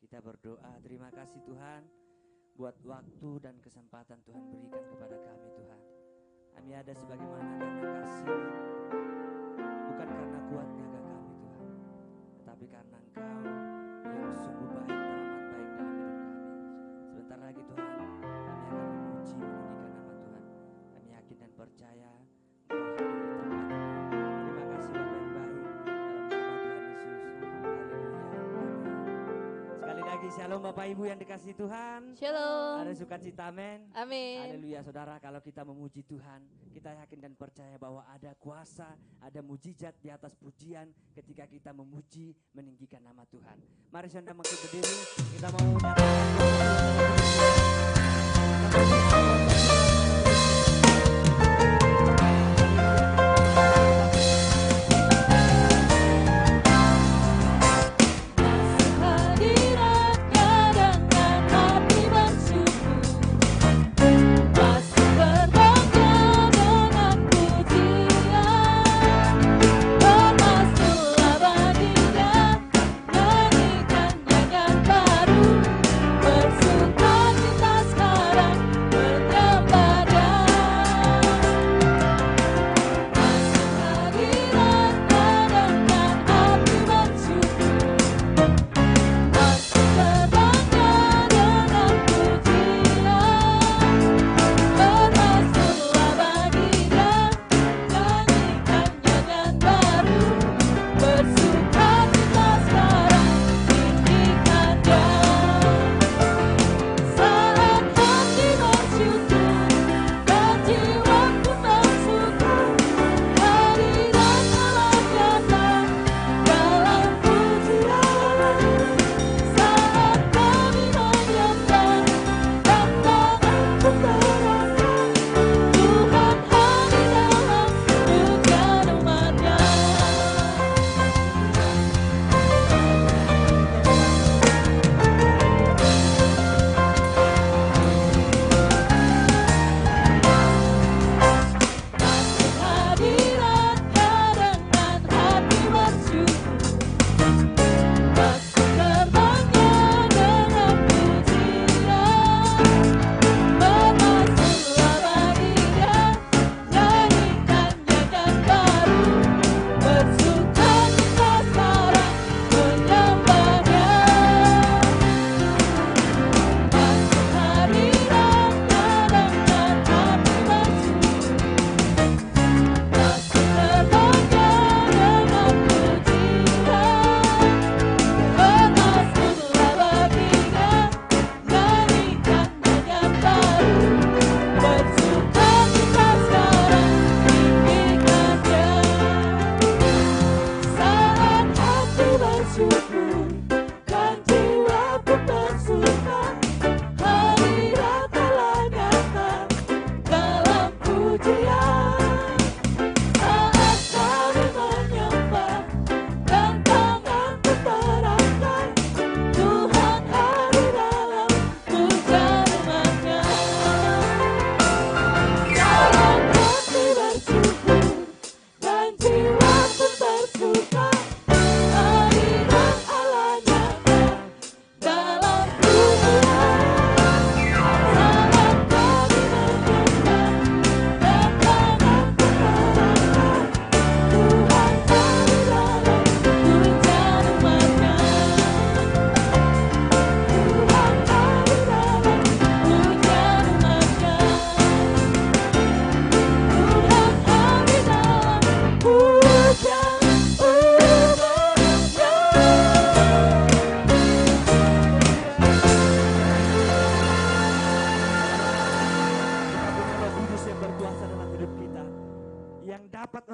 Kita berdoa, terima kasih Tuhan buat waktu dan kesempatan Tuhan berikan kepada kami Tuhan. Kami ada sebagaimana karena kasih, bukan karena kuat gagah kami Tuhan, tetapi karena Engkau yang sungguh baik, teramat baik dalam hidup kami. Sebentar lagi Tuhan, kami akan memuji meninggikan nama Tuhan. Kami yakin dan percaya Engkau hadir di tempat ini. Terima kasih Bapa yang baik, dalam nama Tuhan Yesus. Haleluya. Sekali lagi shalom Bapak Ibu yang dikasihi Tuhan. Shalom. Ada sukacita, amin. Amin. Haleluya saudara, kalau kita memuji Tuhan, kita yakin dan percaya bahwa ada kuasa, ada mujizat di atas pujian ketika kita memuji, meninggikan nama Tuhan. Mari saudara makin berdiri, kita mau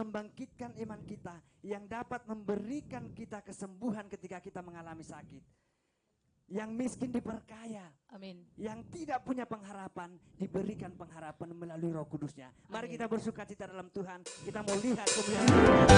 membangkitkan iman kita, yang dapat memberikan kita kesembuhan ketika kita mengalami sakit, yang miskin diperkaya, amin, yang tidak punya pengharapan diberikan pengharapan melalui Roh Kudus-Nya. Mari kita bersukacita dalam Tuhan, kita mau lihat kemuliaan dalam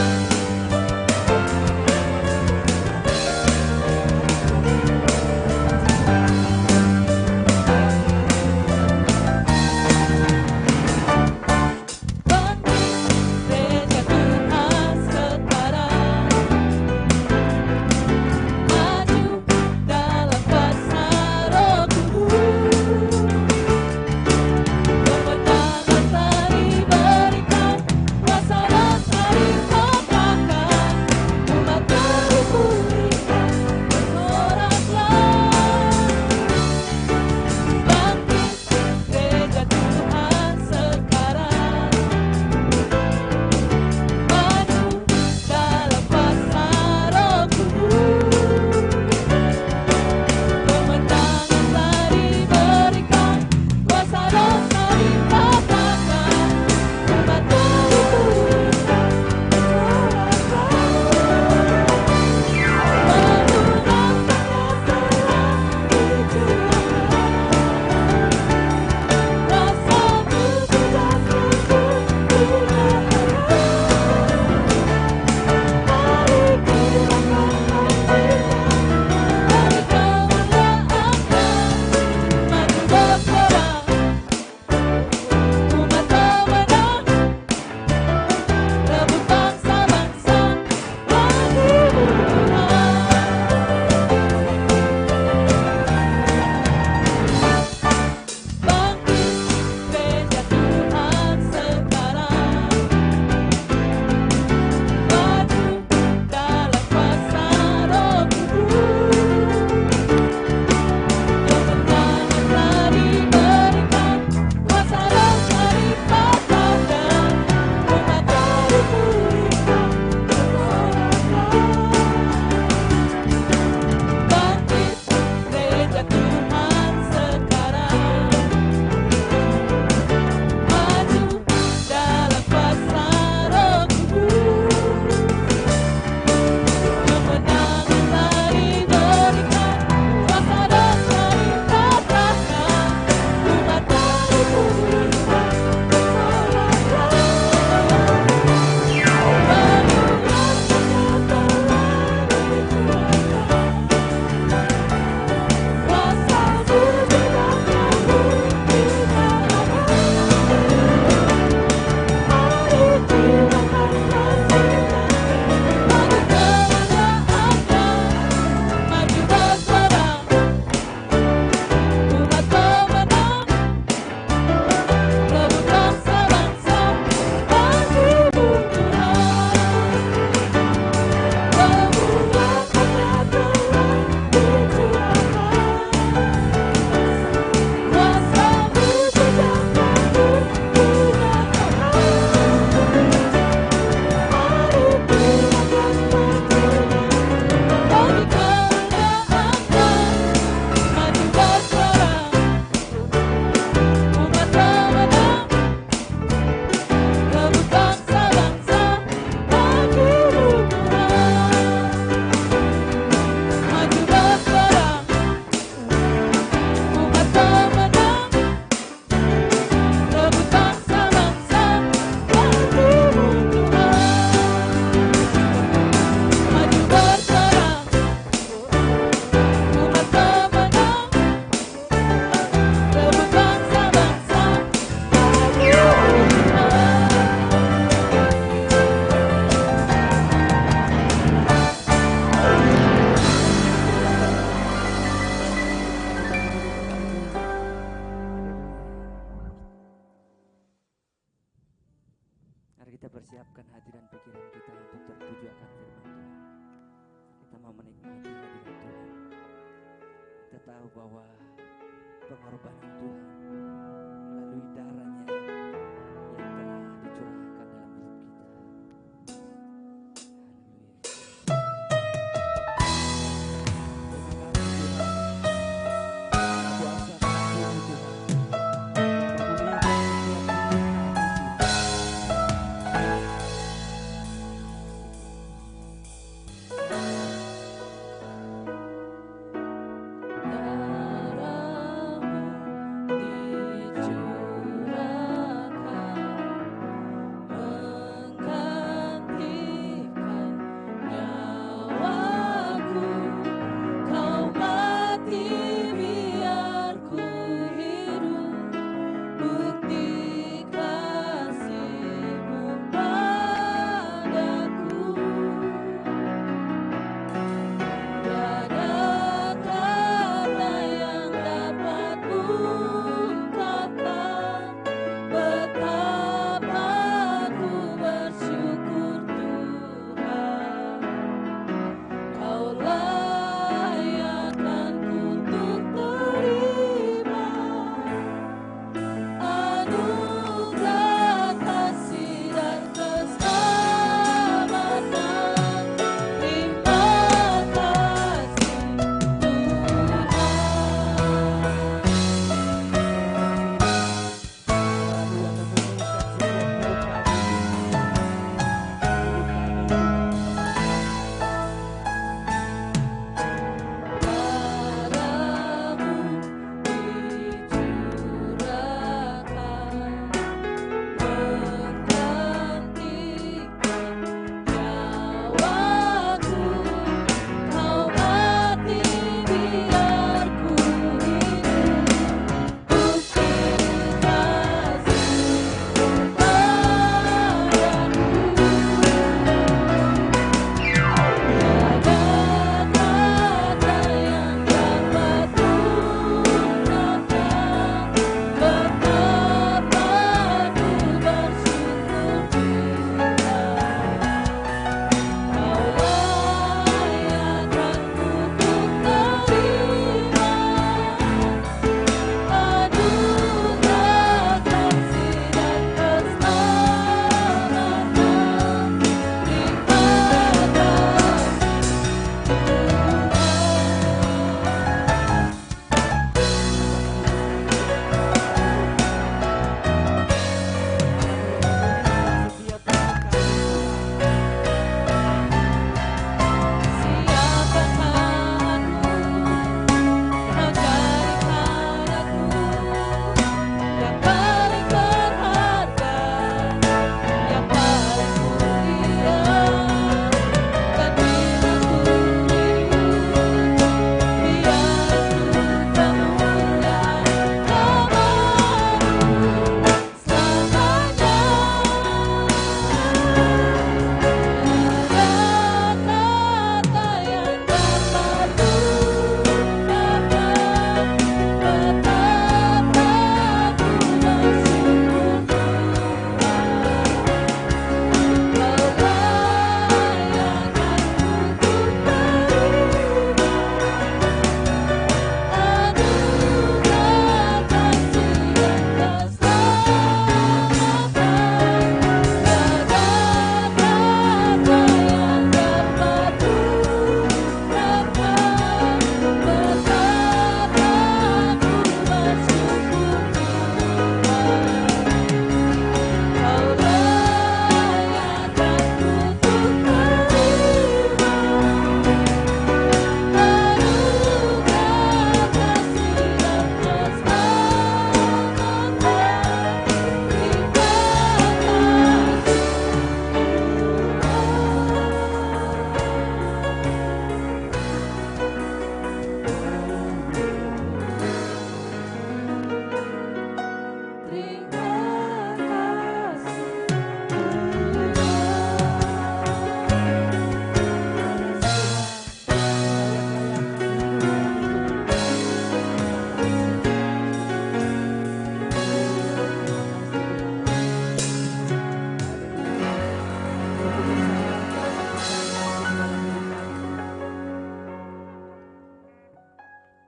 mempersiapkan hati dan pikiran kita untuk tertuju akan firman Tuhan. Kita mau menikmati hadirat Tuhan. Kita tahu bahwa pengorbanan Tuhan melalui darahnya yang telah dicurahkan dalam hidup kita. Darahmu dicurahkan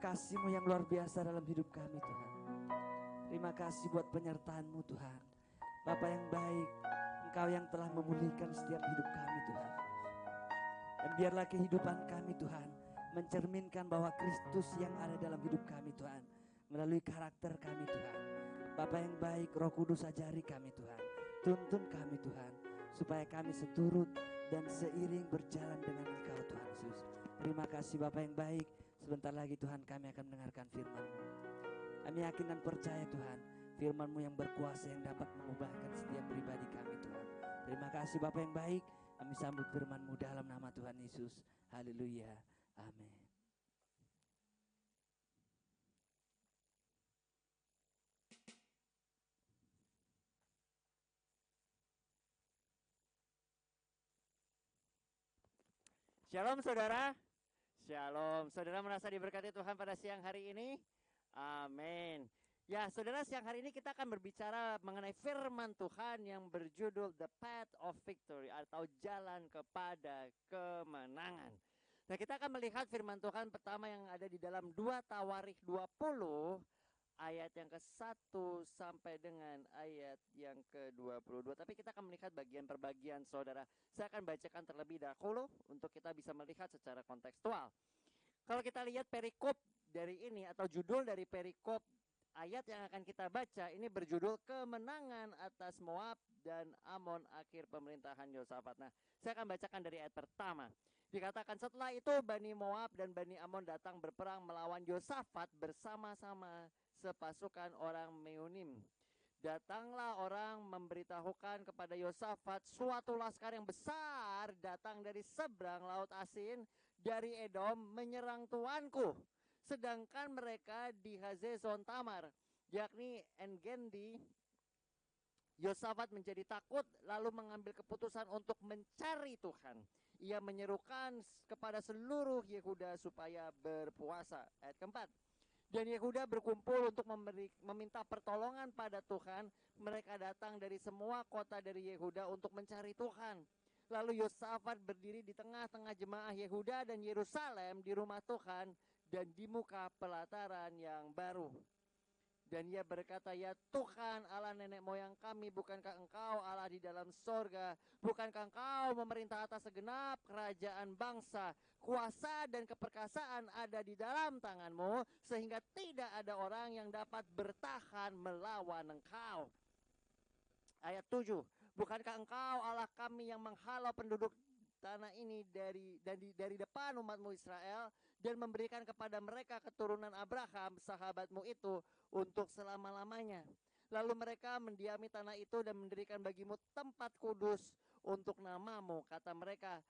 kasih-Mu yang luar biasa dalam hidup kami Tuhan. Terima kasih buat penyertaan-Mu Tuhan. Bapa yang baik, Engkau yang telah memulihkan setiap hidup kami Tuhan. Dan biarlah kehidupan kami Tuhan mencerminkan bahwa Kristus yang ada dalam hidup kami Tuhan, melalui karakter kami Tuhan. Bapa yang baik, Roh Kudus ajari kami Tuhan, tuntun kami Tuhan, supaya kami seturut dan seiring berjalan dengan Engkau Tuhan Yesus. Terima kasih Bapa yang baik. Sebentar lagi Tuhan kami akan mendengarkan firman-Mu. Kami yakin dan percaya Tuhan, firman-Mu yang berkuasa yang dapat mengubahkan setiap pribadi kami Tuhan. Terima kasih Bapa yang baik. Kami sambut firman-Mu dalam nama Tuhan Yesus. Haleluya. Amin. Shalom saudara. Shalom. Saudara merasa diberkati Tuhan pada siang hari ini? Amin. Ya saudara, siang hari ini kita akan berbicara mengenai firman Tuhan yang berjudul The Path of Victory atau Jalan kepada Kemenangan. Nah, kita akan melihat firman Tuhan pertama yang ada di dalam 2 Tawarikh 20 ayat yang ke-1 sampai dengan ayat yang ke-22. Tapi kita akan melihat bagian per bagian saudara. Saya akan bacakan terlebih dahulu untuk kita bisa melihat secara kontekstual. Kalau kita lihat perikop dari ini atau judul dari perikop ayat yang akan kita baca ini berjudul Kemenangan atas Moab dan Amon akhir pemerintahan Yosafat. Nah, saya akan bacakan dari ayat pertama. Dikatakan setelah itu Bani Moab dan Bani Amon datang berperang melawan Yosafat bersama-sama sepasukan orang Meunim. Datanglah orang memberitahukan kepada Yosafat, suatu laskar yang besar datang dari seberang laut Asin dari Edom menyerang tuanku. Sedangkan mereka di Hazezon Tamar, yakni Engedi. Yosafat menjadi takut lalu mengambil keputusan untuk mencari Tuhan. Ia menyerukan kepada seluruh Yehuda supaya berpuasa. Ayat keempat. Dan Yehuda berkumpul untuk meminta pertolongan pada Tuhan. Mereka datang dari semua kota dari Yehuda untuk mencari Tuhan. Lalu Yosafat berdiri di tengah-tengah jemaah Yehuda dan Yerusalem di rumah Tuhan dan di muka pelataran yang baru. Dan ia berkata, ya Tuhan Allah nenek moyang kami, bukankah Engkau Allah di dalam sorga? Bukankah Engkau memerintah atas segenap kerajaan bangsa? Kuasa dan keperkasaan ada di dalam tangan-Mu, sehingga tidak ada orang yang dapat bertahan melawan Engkau. Ayat 7. Bukankah Engkau Allah kami yang menghalau penduduk tanah ini dari depan umat-Mu Israel dan memberikan kepada mereka keturunan Abraham sahabat-Mu itu untuk selama-lamanya. Lalu mereka mendiami tanah itu dan mendirikan bagi-Mu tempat kudus untuk nama-Mu. Kata mereka,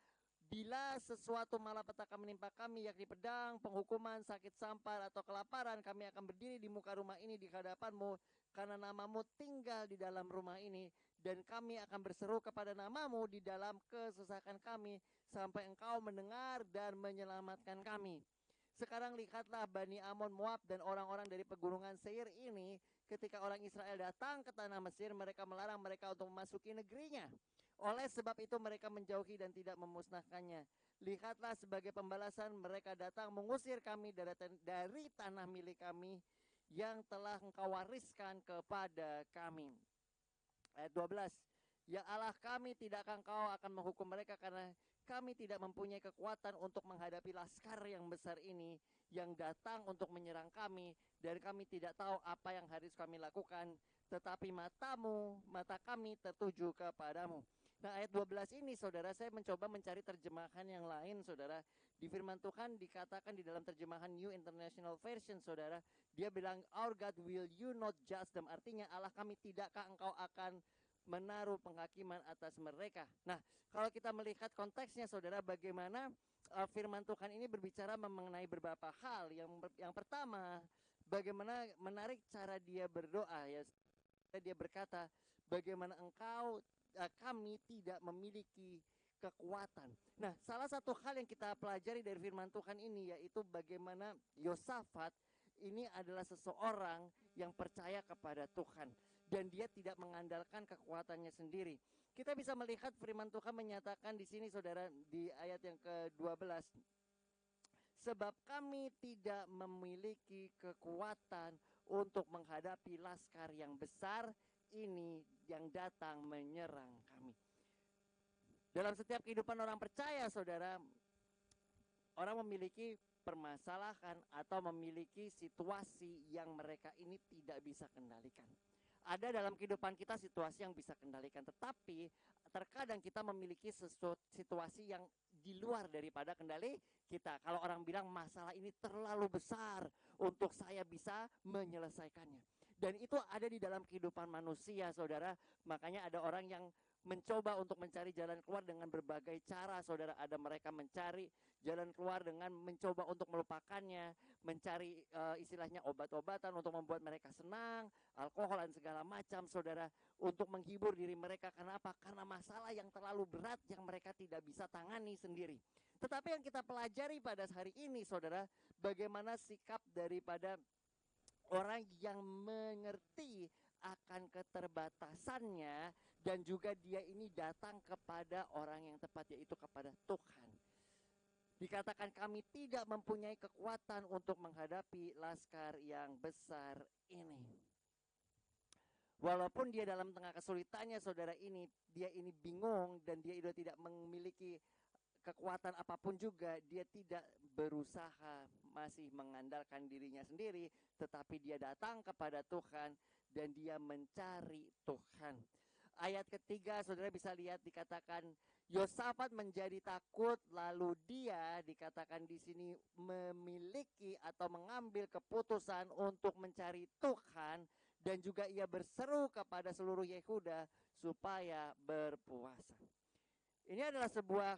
bila sesuatu malapetaka menimpa kami, yakni pedang, penghukuman, sakit sampar atau kelaparan, kami akan berdiri di muka rumah ini di hadapan-Mu, karena nama-Mu tinggal di dalam rumah ini, dan kami akan berseru kepada nama-Mu di dalam kesesakan kami, sampai Engkau mendengar dan menyelamatkan kami. Sekarang lihatlah Bani Amon, Moab, dan orang-orang dari pegunungan Seir ini, ketika orang Israel datang ke tanah Mesir, mereka melarang mereka untuk memasuki negerinya. Oleh sebab itu mereka menjauhi dan tidak memusnahkannya. Lihatlah sebagai pembalasan mereka datang mengusir kami dari tanah milik kami yang telah Engkau wariskan kepada kami. Ayat 12. Ya Allah kami, tidakkah Engkau akan menghukum mereka karena kami tidak mempunyai kekuatan untuk menghadapi laskar yang besar ini yang datang untuk menyerang kami, dan kami tidak tahu apa yang harus kami lakukan, tetapi mata kami tertuju kepadamu. Nah, ayat 12 ini saudara, saya mencoba mencari terjemahan yang lain saudara. Di firman Tuhan dikatakan di dalam terjemahan New International Version saudara, dia bilang, our God, will you not judge them? Artinya, Allah kami, tidakkah Engkau akan menaruh penghakiman atas mereka. Nah, kalau kita melihat konteksnya saudara, bagaimana firman Tuhan ini berbicara mengenai beberapa hal. Yang pertama, bagaimana menarik cara dia berdoa ya. Dia berkata, bagaimana Engkau kami tidak memiliki kekuatan. Nah, salah satu hal yang kita pelajari dari firman Tuhan ini yaitu bagaimana Yosafat ini adalah seseorang yang percaya kepada Tuhan. Dan dia tidak mengandalkan kekuatannya sendiri. Kita bisa melihat firman Tuhan menyatakan di sini saudara, di ayat yang ke-12. sebab kami tidak memiliki kekuatan untuk menghadapi laskar yang besar ini yang datang menyerang kami. Dalam setiap kehidupan orang percaya, saudara, orang memiliki permasalahan atau memiliki situasi yang mereka ini tidak bisa kendalikan. Ada dalam kehidupan kita situasi yang bisa kendalikan, tetapi terkadang kita memiliki situasi yang di luar daripada kendali kita. Kalau orang bilang masalah ini terlalu besar untuk saya bisa menyelesaikannya. Dan itu ada di dalam kehidupan manusia, saudara. Makanya ada orang yang mencoba untuk mencari jalan keluar dengan berbagai cara, saudara. Ada mereka mencari jalan keluar dengan mencoba untuk melupakannya, mencari istilahnya obat-obatan untuk membuat mereka senang, alkohol dan segala macam, saudara, untuk menghibur diri mereka. Kenapa? Karena masalah yang terlalu berat yang mereka tidak bisa tangani sendiri. Tetapi yang kita pelajari pada hari ini, saudara, bagaimana sikap daripada orang yang mengerti akan keterbatasannya dan juga dia ini datang kepada orang yang tepat, yaitu kepada Tuhan. Dikatakan kami tidak mempunyai kekuatan untuk menghadapi laskar yang besar ini. Walaupun dia dalam tengah kesulitannya, saudara, dia ini bingung dan dia itu tidak memiliki kekuatan apapun juga, dia tidak berusaha, masih mengandalkan dirinya sendiri, tetapi dia datang kepada Tuhan dan dia mencari Tuhan. Ayat ketiga, saudara bisa lihat dikatakan Yosafat menjadi takut, lalu dia dikatakan di sini memiliki atau mengambil keputusan untuk mencari Tuhan, dan juga ia berseru kepada seluruh Yehuda supaya berpuasa. Ini adalah sebuah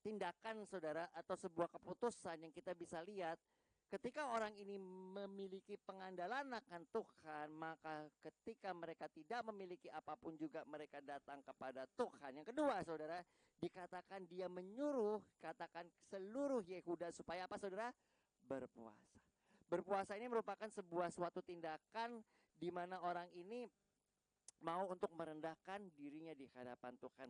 tindakan, saudara, atau sebuah keputusan yang kita bisa lihat. Ketika orang ini memiliki pengandalan akan Tuhan, maka ketika mereka tidak memiliki apapun juga mereka datang kepada Tuhan. Yang kedua, saudara, dikatakan dia menyuruh, katakan seluruh Yehuda supaya apa, saudara? Berpuasa. Berpuasa ini merupakan suatu tindakan di mana orang ini mau untuk merendahkan dirinya di hadapan Tuhan.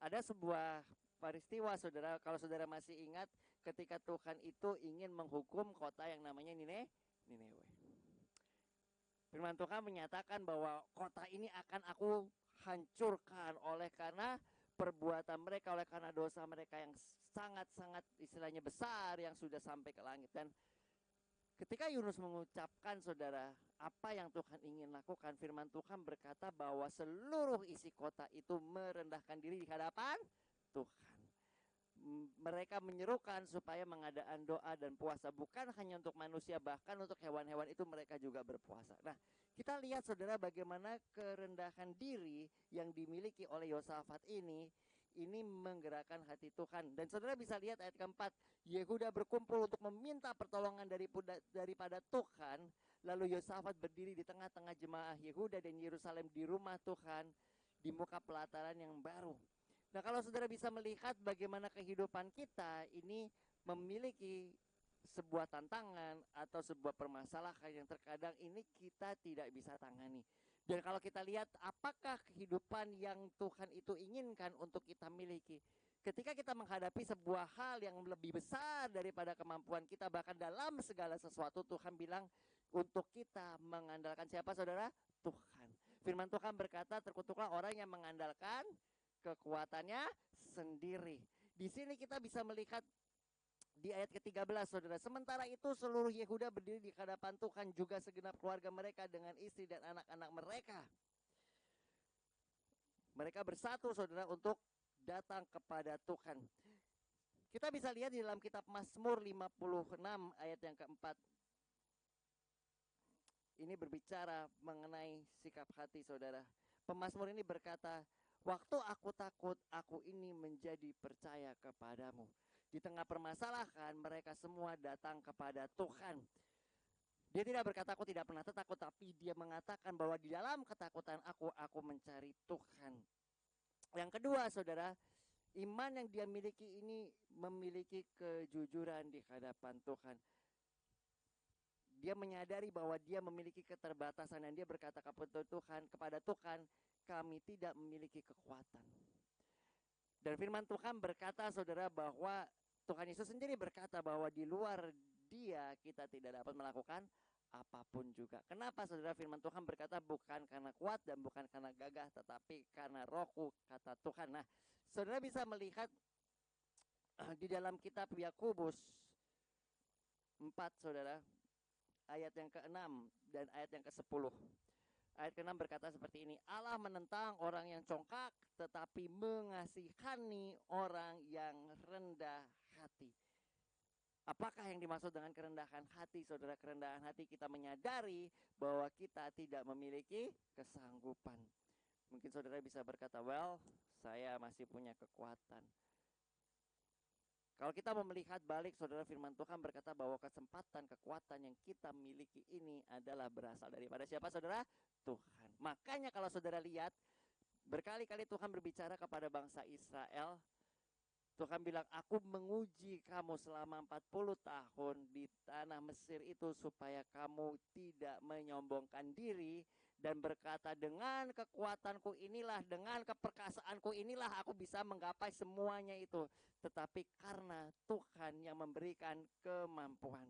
Ada sebuah peristiwa, saudara, kalau saudara masih ingat, ketika Tuhan itu ingin menghukum kota yang namanya Nineveh. Firman Tuhan menyatakan bahwa kota ini akan aku hancurkan oleh karena perbuatan mereka, oleh karena dosa mereka yang sangat-sangat istilahnya besar yang sudah sampai ke langit. Dan ketika Yunus mengucapkan, saudara, apa yang Tuhan ingin lakukan, firman Tuhan berkata bahwa seluruh isi kota itu merendahkan diri di hadapan Tuhan. Mereka menyerukan supaya mengadakan doa dan puasa, bukan hanya untuk manusia, bahkan untuk hewan-hewan itu mereka juga berpuasa. Nah, kita lihat, saudara, bagaimana kerendahan diri yang dimiliki oleh Yosafat ini menggerakkan hati Tuhan. Dan saudara bisa lihat ayat keempat, Yehuda berkumpul untuk meminta pertolongan daripada Tuhan. Lalu Yosafat berdiri di tengah-tengah jemaah Yehuda dan Yerusalem di rumah Tuhan, di muka pelataran yang baru. Nah, kalau saudara bisa melihat bagaimana kehidupan kita ini memiliki sebuah tantangan atau sebuah permasalahan yang terkadang ini kita tidak bisa tangani. Dan kalau kita lihat apakah kehidupan yang Tuhan itu inginkan untuk kita miliki, ketika kita menghadapi sebuah hal yang lebih besar daripada kemampuan kita, bahkan dalam segala sesuatu Tuhan bilang untuk kita mengandalkan siapa, saudara? Tuhan. Firman Tuhan berkata, terkutuklah orang yang mengandalkan kekuatannya sendiri. Di sini kita bisa melihat di ayat ke-13, saudara. Sementara itu seluruh Yehuda berdiri di hadapan Tuhan, juga segenap keluarga mereka dengan istri dan anak-anak mereka. Mereka bersatu, saudara, untuk datang kepada Tuhan. Kita bisa lihat di dalam kitab Mazmur 56 ayat yang keempat. Ini berbicara mengenai sikap hati, saudara. Pemazmur ini berkata, waktu aku takut, aku ini menjadi percaya kepadamu. Di tengah permasalahan, mereka semua datang kepada Tuhan. Dia tidak berkata aku tidak pernah takut, tapi dia mengatakan bahwa di dalam ketakutan aku mencari Tuhan. Yang kedua, saudara, iman yang dia miliki ini memiliki kejujuran di hadapan Tuhan. Dia menyadari bahwa dia memiliki keterbatasan dan dia berkata kepada Tuhan, kami tidak memiliki kekuatan. Dan firman Tuhan berkata, saudara, bahwa Tuhan Yesus sendiri berkata bahwa di luar Dia kita tidak dapat melakukan apapun juga. Kenapa saudara? Firman Tuhan berkata bukan karena kuat dan bukan karena gagah, tetapi karena rohku, kata Tuhan. Nah, saudara bisa melihat di dalam kitab Yakobus 4, saudara, ayat yang ke-6 dan ayat yang ke-10. Ayat ke-6 berkata seperti ini, Allah menentang orang yang congkak, tetapi mengasihani orang yang rendah hati. Apakah yang dimaksud dengan kerendahan hati, saudara? Kerendahan hati kita menyadari bahwa kita tidak memiliki kesanggupan. Mungkin saudara bisa berkata, well, saya masih punya kekuatan. Kalau kita mau melihat balik, saudara, firman Tuhan berkata bahwa kesempatan, kekuatan yang kita miliki ini adalah berasal daripada siapa, saudara? Tuhan. Makanya kalau saudara lihat, berkali-kali Tuhan berbicara kepada bangsa Israel. Tuhan bilang, aku menguji kamu selama 40 tahun di tanah Mesir itu supaya kamu tidak menyombongkan diri dan berkata, dengan kekuatanku inilah, dengan keperkasaanku inilah aku bisa menggapai semuanya itu. Tetapi karena Tuhan yang memberikan kemampuan.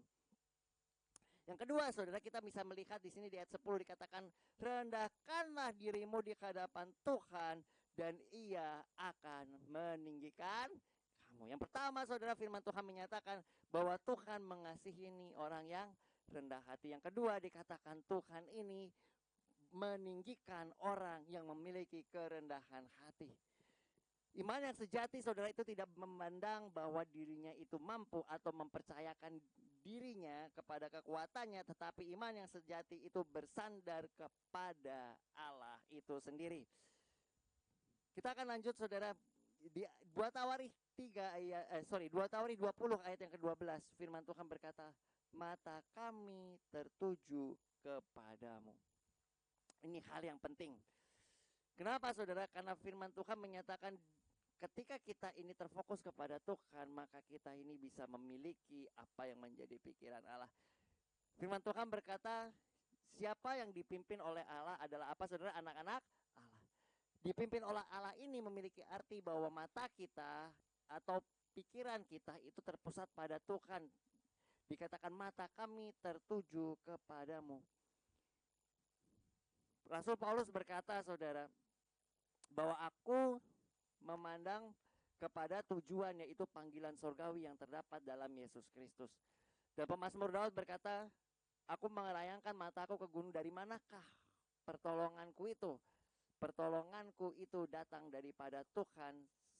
Yang kedua, saudara, kita bisa melihat di sini di ayat 10 dikatakan, rendahkanlah dirimu di hadapan Tuhan dan Ia akan meninggikan kamu. Yang pertama, saudara, firman Tuhan menyatakan bahwa Tuhan mengasihi orang yang rendah hati. Yang kedua, dikatakan Tuhan ini meninggikan orang yang memiliki kerendahan hati. Iman yang sejati, saudara, itu tidak memandang bahwa dirinya itu mampu atau mempercayakan dirinya kepada kekuatannya, tetapi iman yang sejati itu bersandar kepada Allah itu sendiri. Kita akan lanjut, saudara, di 2 Tawarikh 2 Tawarikh 20 ayat yang ke-12. Firman Tuhan berkata, mata kami tertuju kepadamu. Ini hal yang penting. Kenapa, saudara? Karena firman Tuhan menyatakan ketika kita ini terfokus kepada Tuhan, maka kita ini bisa memiliki apa yang menjadi pikiran Allah. Firman Tuhan berkata, siapa yang dipimpin oleh Allah adalah apa, saudara? Anak-anak Allah. Dipimpin oleh Allah ini memiliki arti bahwa mata kita atau pikiran kita itu terpusat pada Tuhan. Dikatakan mata kami tertuju kepadamu. Rasul Paulus berkata, saudara, bahwa aku memandang kepada tujuan, yaitu panggilan surgawi yang terdapat dalam Yesus Kristus. Dan pemazmur Daud berkata, aku melayangkan mataku ke gunung, dari manakah pertolonganku itu? Pertolonganku itu datang daripada Tuhan,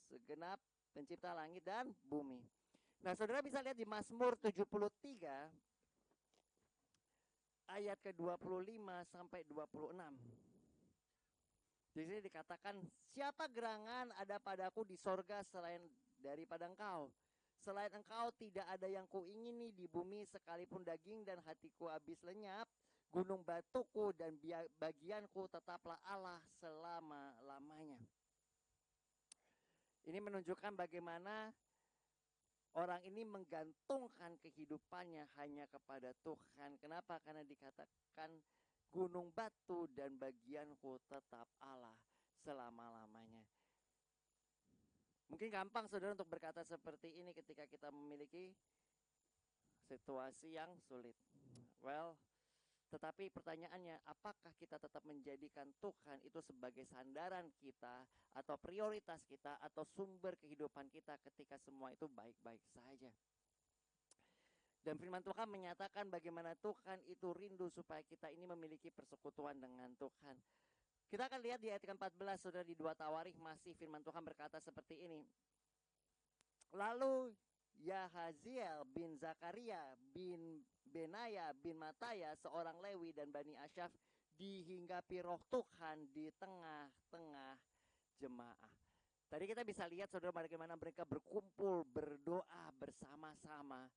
segenap pencipta langit dan bumi. Nah, saudara bisa lihat di Mazmur 73 ayat ke-25 sampai 26. Di sini dikatakan, siapa gerangan ada padaku di sorga selain daripada engkau? Selain engkau tidak ada yang kuingini di bumi, sekalipun daging dan hatiku habis lenyap, gunung batuku dan bagianku tetaplah Allah selama-lamanya. Ini menunjukkan bagaimana orang ini menggantungkan kehidupannya hanya kepada Tuhan. Kenapa? Karena dikatakan gunung batu dan bagianku tetap Allah selama-lamanya. Mungkin gampang, saudara, untuk berkata seperti ini ketika kita memiliki situasi yang sulit. Well, tetapi pertanyaannya, apakah kita tetap menjadikan Tuhan itu sebagai sandaran kita atau prioritas kita atau sumber kehidupan kita ketika semua itu baik-baik saja? Dan firman Tuhan menyatakan bagaimana Tuhan itu rindu supaya kita ini memiliki persekutuan dengan Tuhan. Kita akan lihat di ayat ke-14, saudara, di 2 Tawarikh masih firman Tuhan berkata seperti ini. Lalu Yahaziel bin Zakaria bin Benaya bin Mataya, seorang Lewi dan Bani Asyaf, dihinggapi roh Tuhan di tengah-tengah jemaah. Tadi kita bisa lihat, saudara, bagaimana mereka berkumpul, berdoa bersama-sama,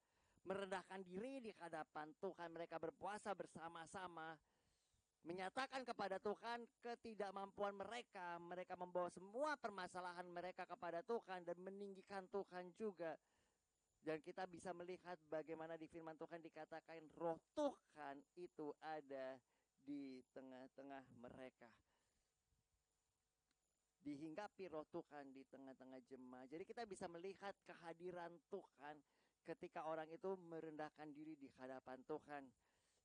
merendahkan diri di hadapan Tuhan. Mereka berpuasa bersama-sama, menyatakan kepada Tuhan ketidakmampuan mereka. Mereka membawa semua permasalahan mereka kepada Tuhan dan meninggikan Tuhan juga. Dan kita bisa melihat bagaimana di firman Tuhan dikatakan roh Tuhan itu ada di tengah-tengah mereka. dihinggapi roh Tuhan di tengah-tengah jemaat. Jadi kita bisa melihat kehadiran Tuhan ketika orang itu merendahkan diri di hadapan Tuhan.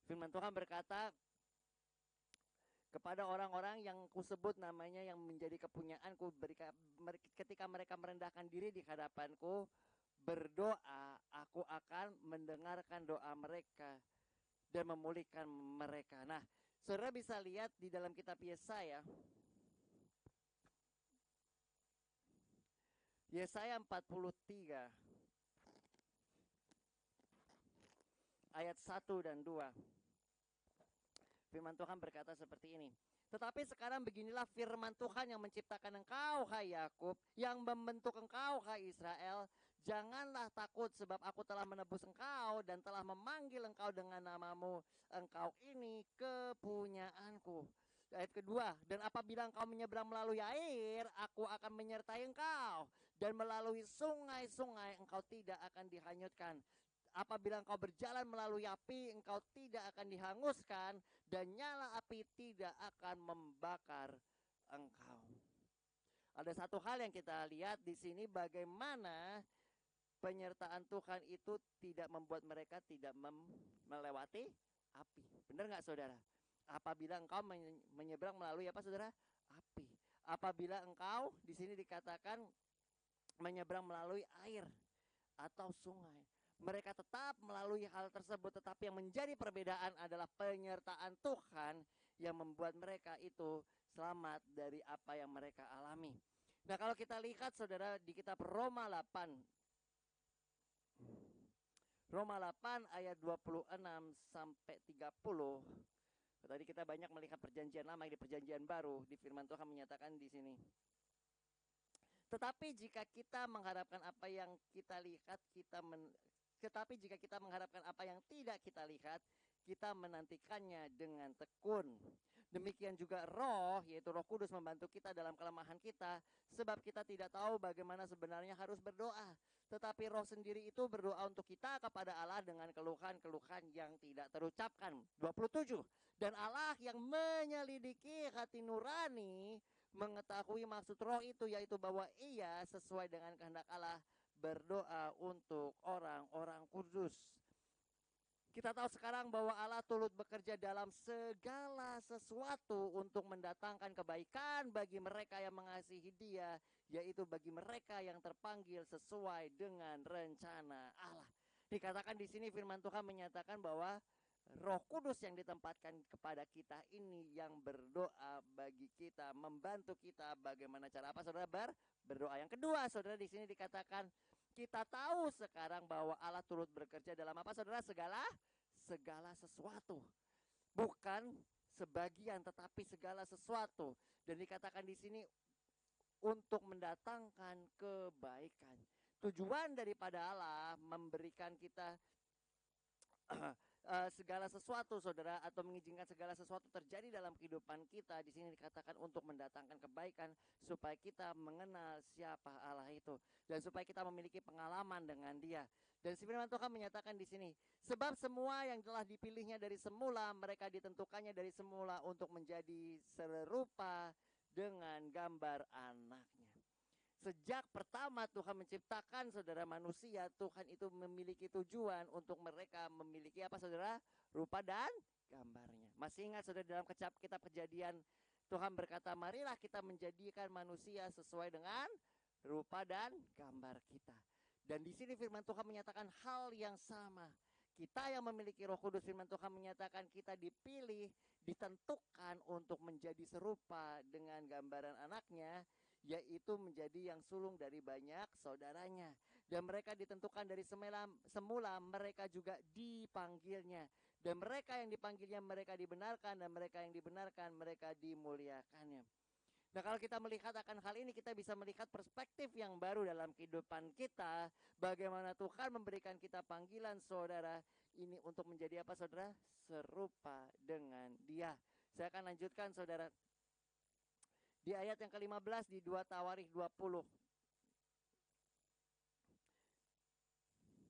Firman Tuhan berkata, kepada orang-orang yang kusebut namanya yang menjadi kepunyaanku, ketika mereka merendahkan diri di hadapanku, berdoa, aku akan mendengarkan doa mereka dan memulihkan mereka. Nah, saudara bisa lihat di dalam kitab Yesaya. Yesaya 43 ayat 1 dan 2. Firman Tuhan berkata seperti ini. Tetapi sekarang beginilah firman Tuhan yang menciptakan engkau, hai Yakub, yang membentuk engkau, hai Israel. Janganlah takut, sebab aku telah menebus engkau dan telah memanggil engkau dengan namamu. Engkau ini kepunyaanku. Ayat kedua, dan apabila engkau menyeberang melalui air, aku akan menyertai engkau. Dan melalui sungai-sungai engkau tidak akan dihanyutkan. Apabila engkau berjalan melalui api, engkau tidak akan dihanguskan, dan nyala api tidak akan membakar engkau. Ada satu hal yang kita lihat di sini, bagaimana penyertaan Tuhan itu tidak membuat mereka tidak melewati api. Benar nggak saudara? Apabila engkau menyeberang melalui apa saudara? Api. Apabila engkau di sini dikatakan menyeberang melalui air atau sungai, mereka tetap melalui hal tersebut, tetapi yang menjadi perbedaan adalah penyertaan Tuhan yang membuat mereka itu selamat dari apa yang mereka alami. Nah, kalau kita lihat saudara di kitab Roma 8 ayat 26 sampai 30. Tadi kita banyak melihat perjanjian lama, di perjanjian baru, di firman Tuhan menyatakan di sini. Tetapi jika kita mengharapkan apa yang kita lihat, tetapi jika kita mengharapkan apa yang tidak kita lihat, kita menantikannya dengan tekun. Demikian juga roh, yaitu Roh Kudus membantu kita dalam kelemahan kita, sebab kita tidak tahu bagaimana sebenarnya harus berdoa. Tetapi roh sendiri itu berdoa untuk kita kepada Allah dengan keluhan-keluhan yang tidak terucapkan. 27. Dan Allah yang menyelidiki hati nurani mengetahui maksud roh itu, yaitu bahwa ia sesuai dengan kehendak Allah berdoa untuk orang-orang kudus. Kita tahu sekarang bahwa Allah turut bekerja dalam segala sesuatu untuk mendatangkan kebaikan bagi mereka yang mengasihi Dia, yaitu bagi mereka yang terpanggil sesuai dengan rencana Allah. Dikatakan di sini firman Tuhan menyatakan bahwa Roh Kudus yang ditempatkan kepada kita ini yang berdoa bagi kita, membantu kita bagaimana cara apa saudara berdoa. Yang kedua saudara di sini dikatakan kita tahu sekarang bahwa Allah turut bekerja dalam apa saudara? Segala sesuatu. Bukan sebagian tetapi segala sesuatu. Dan dikatakan di sini untuk mendatangkan kebaikan. Tujuan daripada Allah memberikan kita segala sesuatu saudara, atau mengizinkan segala sesuatu terjadi dalam kehidupan kita, di sini dikatakan untuk mendatangkan kebaikan supaya kita mengenal siapa Allah itu dan supaya kita memiliki pengalaman dengan Dia. Dan firman Tuhan menyatakan di sini, sebab semua yang telah dipilihnya dari semula, mereka ditentukannya dari semula untuk menjadi serupa dengan gambar anaknya. Sejak pertama Tuhan menciptakan saudara manusia, Tuhan itu memiliki tujuan untuk mereka memiliki apa saudara? Rupa dan gambarnya. Masih ingat saudara dalam kitab Kejadian, Tuhan berkata, marilah kita menjadikan manusia sesuai dengan rupa dan gambar kita. Dan di sini firman Tuhan menyatakan hal yang sama. Kita yang memiliki Roh Kudus, firman Tuhan menyatakan kita dipilih, ditentukan untuk menjadi serupa dengan gambaran anaknya, yaitu menjadi yang sulung dari banyak saudaranya. Dan mereka ditentukan dari semula mereka juga dipanggilnya. Dan mereka yang dipanggilnya mereka dibenarkan, dan mereka yang dibenarkan mereka dimuliakannya. Nah, kalau kita melihat akan hal ini, kita bisa melihat perspektif yang baru dalam kehidupan kita. Bagaimana Tuhan memberikan kita panggilan saudara ini untuk menjadi apa saudara? Serupa dengan Dia. Saya akan lanjutkan saudara. Di ayat yang ke-15 di 2 Tawarikh 20.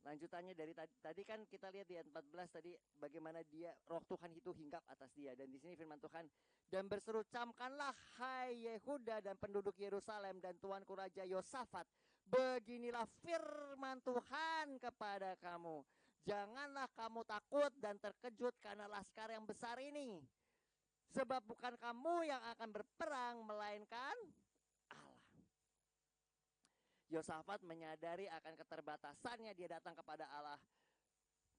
Lanjutannya dari tadi kan kita lihat di ayat 14 tadi bagaimana dia roh Tuhan itu hinggap atas dia, dan di sini firman Tuhan, dan berseru, camkanlah hai Yehuda dan penduduk Yerusalem dan tuanku Raja Yosafat, beginilah firman Tuhan kepada kamu, janganlah kamu takut dan terkejut karena laskar yang besar ini, sebab bukan kamu yang akan berperang melainkan Allah. Yosafat menyadari akan keterbatasannya, dia datang kepada Allah,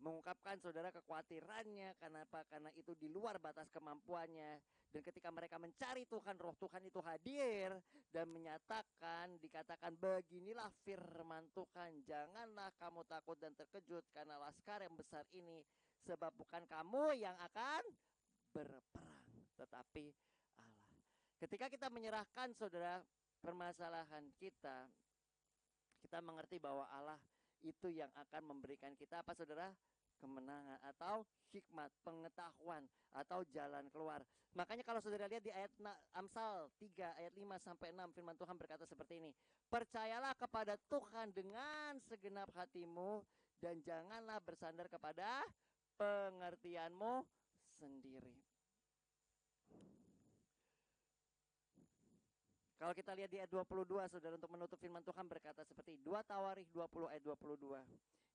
mengungkapkan saudara kekhawatirannya. Kenapa? Karena itu di luar batas kemampuannya. Dan ketika mereka mencari Tuhan, roh Tuhan itu hadir dan menyatakan, dikatakan beginilah firman Tuhan, janganlah kamu takut dan terkejut karena laskar yang besar ini, sebab bukan kamu yang akan berperang, tetapi Allah. Ketika kita menyerahkan saudara permasalahan kita mengerti bahwa Allah itu yang akan memberikan kita apa saudara? Kemenangan atau hikmat, pengetahuan atau jalan keluar. Makanya kalau saudara lihat di ayat Amsal 3 ayat 5 sampai 6, firman Tuhan berkata seperti ini. Percayalah kepada Tuhan dengan segenap hatimu dan janganlah bersandar kepada pengertianmu sendiri. Kalau kita lihat di ayat 22, saudara, untuk menutup firman Tuhan berkata seperti 2 Tawarikh 20 ayat 22.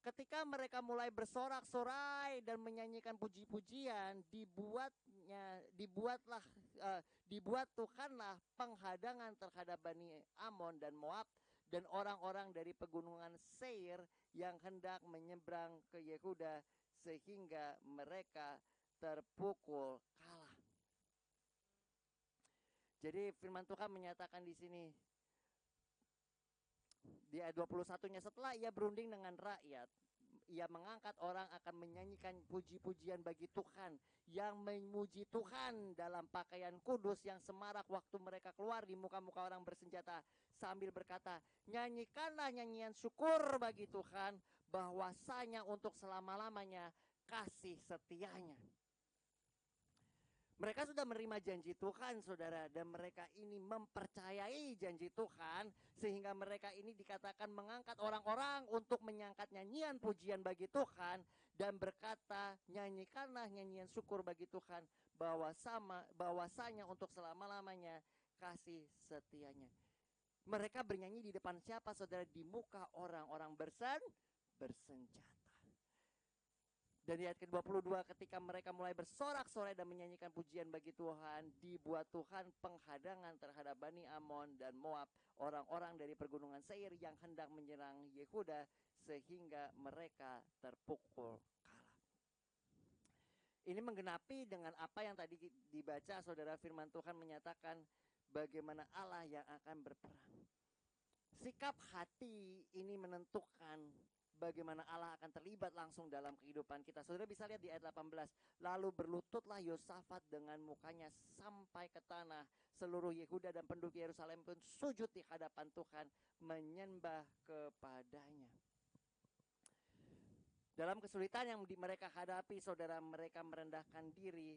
Ketika mereka mulai bersorak-sorai dan menyanyikan puji-pujian, dibuat Tuhanlah penghadangan terhadap Bani Amon dan Moab dan orang-orang dari pegunungan Seir yang hendak menyeberang ke Yehuda, sehingga mereka terpukul kalah. Jadi firman Tuhan menyatakan di sini di ayat 21-nya, setelah ia berunding dengan rakyat, ia mengangkat orang akan menyanyikan puji-pujian bagi Tuhan, yang memuji Tuhan dalam pakaian kudus yang semarak waktu mereka keluar di muka-muka orang bersenjata, sambil berkata, nyanyikanlah nyanyian syukur bagi Tuhan, bahwasanya untuk selama-lamanya kasih setianya. Mereka sudah menerima janji Tuhan, saudara, dan mereka ini mempercayai janji Tuhan, sehingga mereka ini dikatakan mengangkat orang-orang untuk menyangkat nyanyian pujian bagi Tuhan dan berkata, nyanyikanlah nyanyian syukur bagi Tuhan, bahwasanya untuk selama-lamanya kasih setianya. Mereka bernyanyi di depan siapa, saudara? Di muka orang-orang bersenjata. Dan di ayat ke-22, ketika mereka mulai bersorak-sorai dan menyanyikan pujian bagi Tuhan, dibuat Tuhan penghadangan terhadap Bani Amon dan Moab, orang-orang dari pergunungan Seir yang hendak menyerang Yehuda, sehingga mereka terpukul kalah. Ini menggenapi dengan apa yang tadi dibaca, saudara. Firman Tuhan menyatakan bagaimana Allah yang akan berperang. Sikap hati ini menentukan bagaimana Allah akan terlibat langsung dalam kehidupan kita. Saudara bisa lihat di ayat 18. Lalu berlututlah Yosafat dengan mukanya sampai ke tanah. Seluruh Yehuda dan penduduk Yerusalem pun sujud di hadapan Tuhan, menyembah kepadanya. Dalam kesulitan yang mereka hadapi, saudara, mereka merendahkan diri.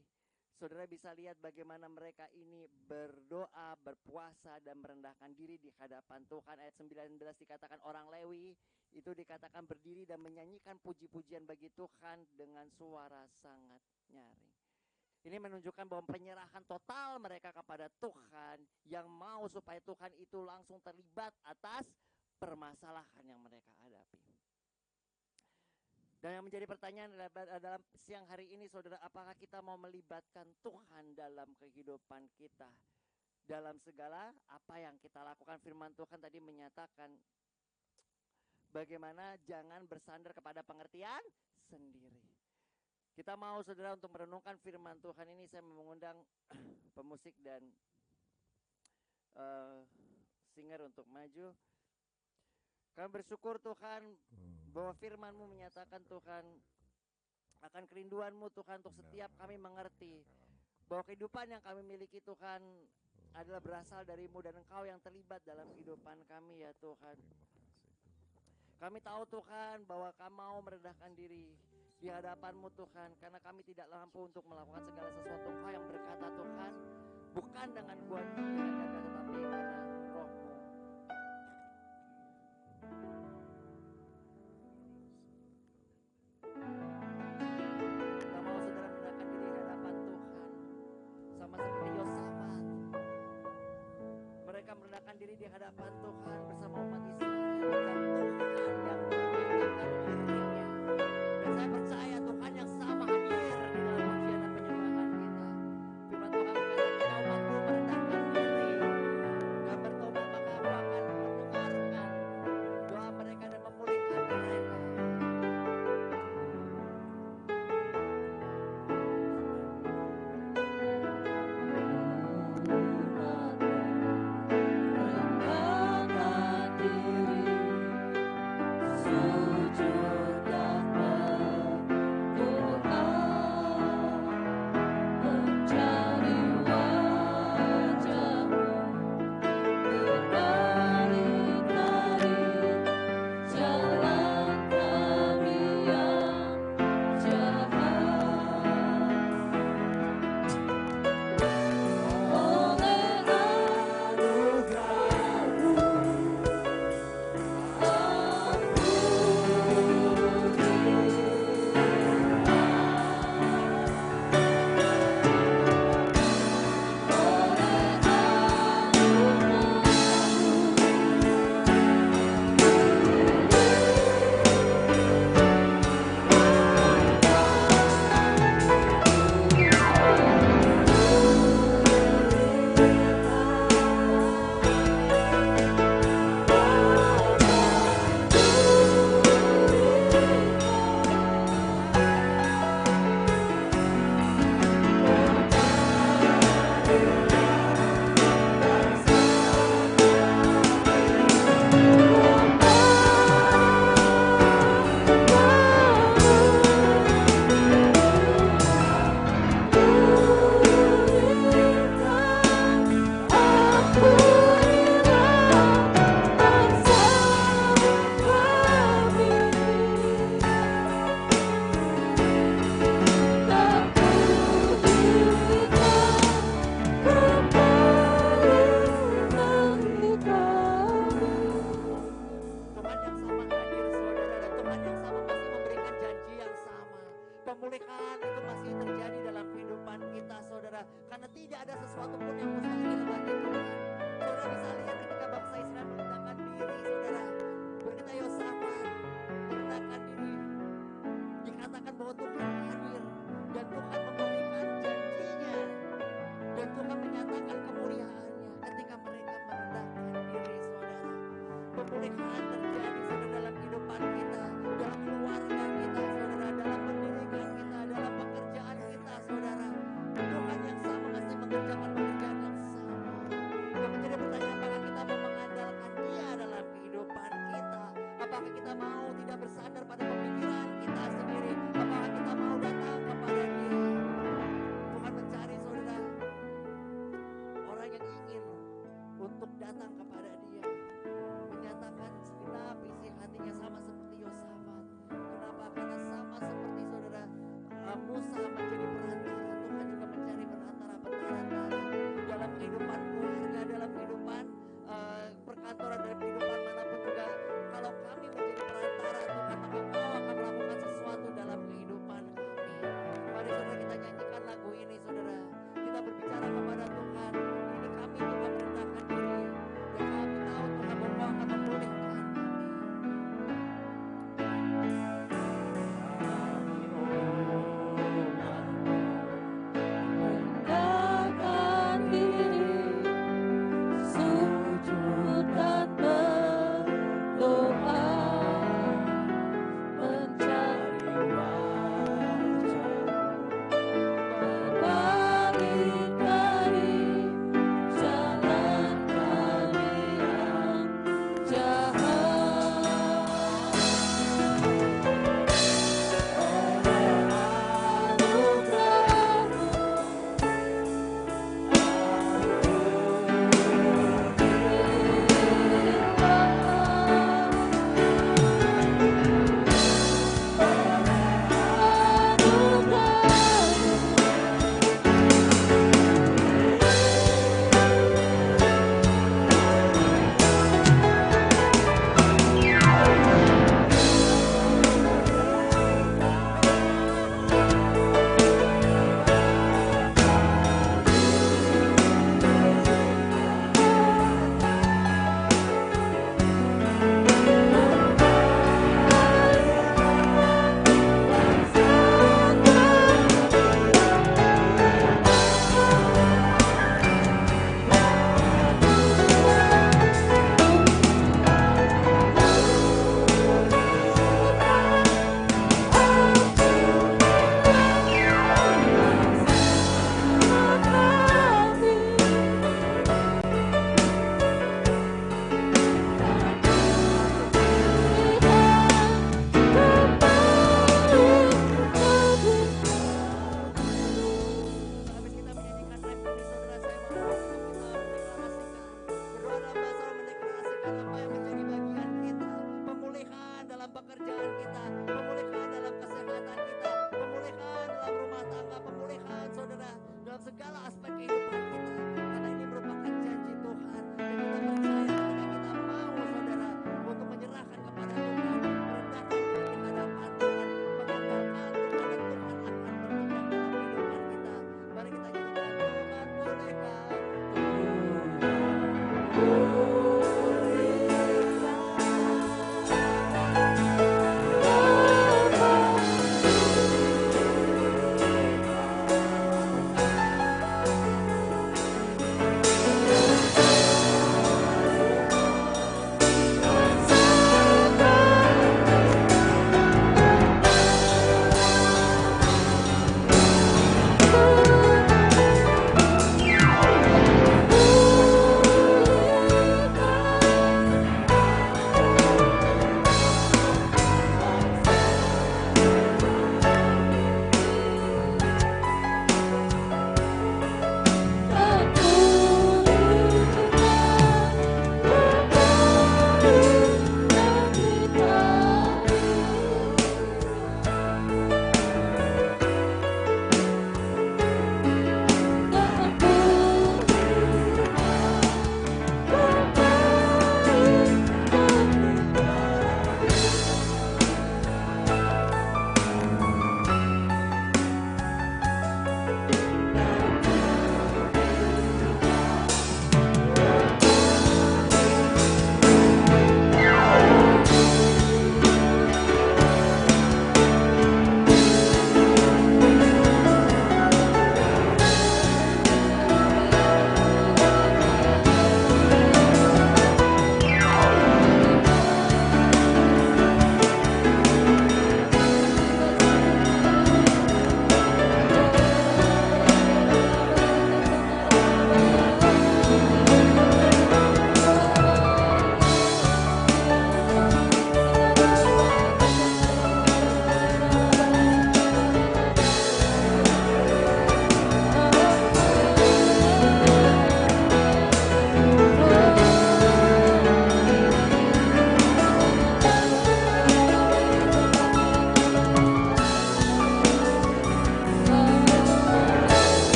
Saudara bisa lihat bagaimana mereka ini berdoa, berpuasa, dan merendahkan diri di hadapan Tuhan. Ayat 19 dikatakan orang Lewi itu dikatakan berdiri dan menyanyikan puji-pujian bagi Tuhan dengan suara sangat nyaring. Ini menunjukkan bahwa penyerahan total mereka kepada Tuhan, yang mau supaya Tuhan itu langsung terlibat atas permasalahan yang mereka hadapi. Dan yang menjadi pertanyaan dalam siang hari ini, saudara, apakah kita mau melibatkan Tuhan dalam kehidupan kita? Dalam segala apa yang kita lakukan, firman Tuhan tadi menyatakan bagaimana jangan bersandar kepada pengertian sendiri. Kita mau, saudara, untuk merenungkan firman Tuhan ini, saya mengundang pemusik dan singer untuk maju. Kami bersyukur Tuhan bahwa firman-Mu menyatakan Tuhan akan kerinduan-Mu Tuhan, untuk setiap kami mengerti bahwa kehidupan yang kami miliki Tuhan adalah berasal dari-Mu, dan Engkau yang terlibat dalam kehidupan kami ya Tuhan. Kami tahu Tuhan bahwa kami mau merendahkan diri di hadapan-Mu Tuhan, karena kami tidak mampu untuk melakukan segala sesuatu. Engkau yang berkata Tuhan, bukan dengan kuat dengan gagah, tetapi karena Roh-Mu. di hadapan Tuhan bersama umat Israel, dan Tuhan yang menyatakan dirinya. Dan saya percaya Tuhan yang sama hadir di dalam pujian dan penyembahan kita. Firman Tuhan berkata, jika umatku merendahkan diri dan bertobat, maka aku akan mendengarkan doa mereka dan memulihkan mereka. Pemulihan itu masih terjadi dalam kehidupan kita, saudara. Karena tidak ada sesuatu pun yang mustahil bagi Tuhan. Saudara bisa lihat ketika bangsa Israel merendahkan diri, saudara. Berkata Yosafat merendahkan diri, dikatakan bahwa Tuhan hadir dan Tuhan memberikan janjinya, dan Tuhan menyatakan kemuliaannya ketika mereka merendahkan diri, saudara. Pemulihan terjadi, saudara, dalam kehidupan kita, dalam keluarga kita, saudara, dalam pendidikan kita, dalam pekerjaan kita, saudara. Tuhan yang sama masih mengerjakan pekerjaan yang sama. Yang menjadi pertanyaan, apakah kita mau mengandalkan Dia dalam kehidupan kita? Apakah kita mau tidak bersandar pada pemikiran kita sendiri? Apakah kita mau datang kepada Dia? Tuhan mencari, saudara, orang yang ingin untuk datang kepada Dia, menyatakan dalam segala aspek kehidupan kita. Karena ini merupakan janji Tuhan. Dan kita percaya ketika kita mau saudara untuk menyerahkan kepada Tuhan, merendahkan diri di hadapan Tuhan, mengandalkan Tuhan dan Tuhan akan bertindak dalam kehidupan kita. Mari kita nyanyikan Tuhan bolehkah.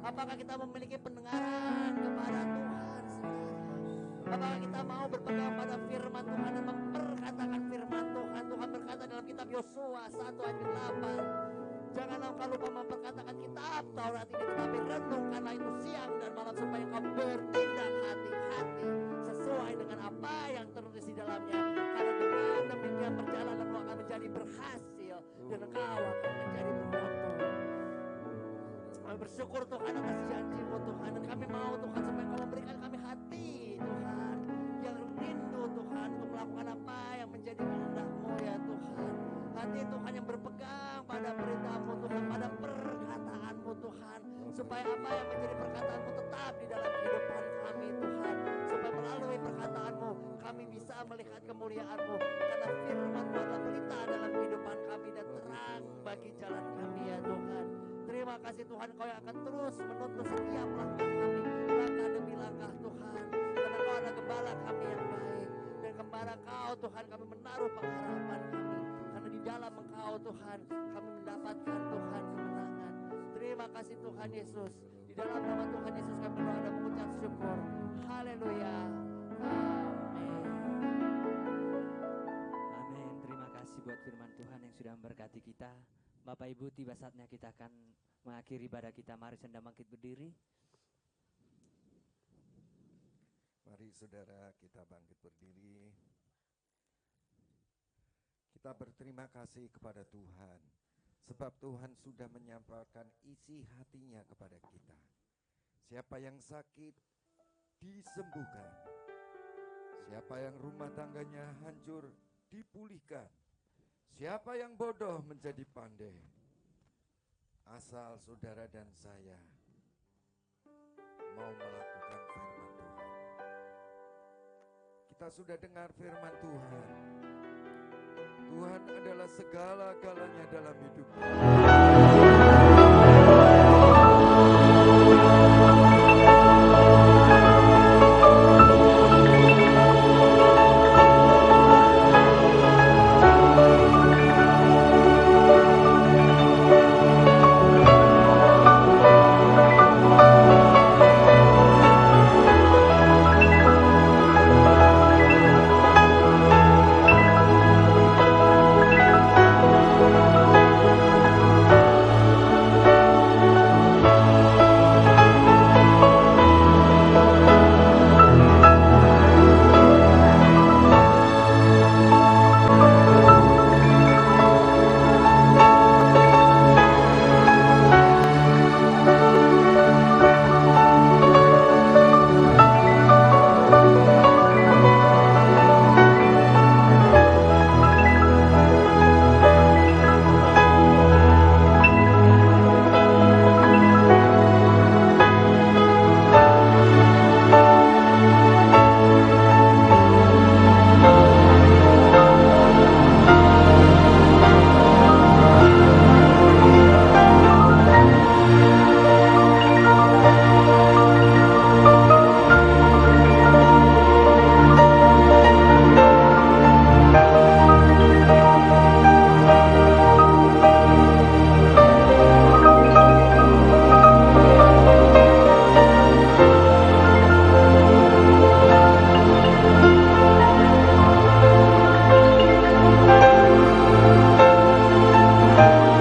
Apakah kita memiliki pendengaran kepada Tuhan, saudara? Apakah kita mau berpegang pada firman Tuhan dan memperkatakan firman Tuhan? Tuhan berkata dalam kitab Yosua 1 ayat 8, janganlah engkau lupa memperkatakan kitab Taurat ini, tetapi renungkanlah itu siang dan malam supaya engkau bertindak hati-hati sesuai dengan apa yang tertulis di dalamnya. Karena dengan demikian perjalananmu akan menjadi berhasil dan engkau akan menjadi beruntung. Kami bersyukur Tuhan atas janji-Mu Tuhan, dan kami mau Tuhan supaya Kau memberikan kami hati Tuhan yang rindu Tuhan untuk melakukan apa yang menjadi kehendak-Mu ya Tuhan. Hati Tuhan yang berpegang pada perintah-Mu Tuhan, pada perkataan-Mu Tuhan, supaya apa yang menjadi perkataan-Mu tetap di dalam kehidupan kami Tuhan, supaya melalui perkataan-Mu kami bisa melihat kemuliaan-Mu, karena firman-Mu adalah berita dalam kehidupan kami dan terang bagi jalan kami ya Tuhan. Terima kasih Tuhan, Kau yang akan terus menuntun setiap langkah kami, langkah demi langkah Tuhan, karena Kau adalah gembala kami yang baik, dan kepada Kau Tuhan kami menaruh pengharapan kami, karena di dalam Engkau Tuhan kami mendapatkan Tuhan kemenangan. Terima kasih Tuhan Yesus, di dalam nama Tuhan Yesus kami berdoa dan mengucap syukur. Haleluya. memberkati kita. Bapak Ibu, tiba saatnya kita akan mengakhiri ibadah kita. Mari Anda bangkit berdiri. Mari saudara kita bangkit berdiri. Kita berterima kasih kepada Tuhan, sebab Tuhan sudah menyampaikan isi hatinya kepada kita. Siapa yang sakit, disembuhkan. Siapa yang rumah tangganya hancur, dipulihkan. Siapa yang bodoh menjadi pandai. Asal saudara dan saya mau melakukan firman Tuhan. Kita sudah dengar firman Tuhan. Tuhan adalah segala-galanya dalam hidup kita.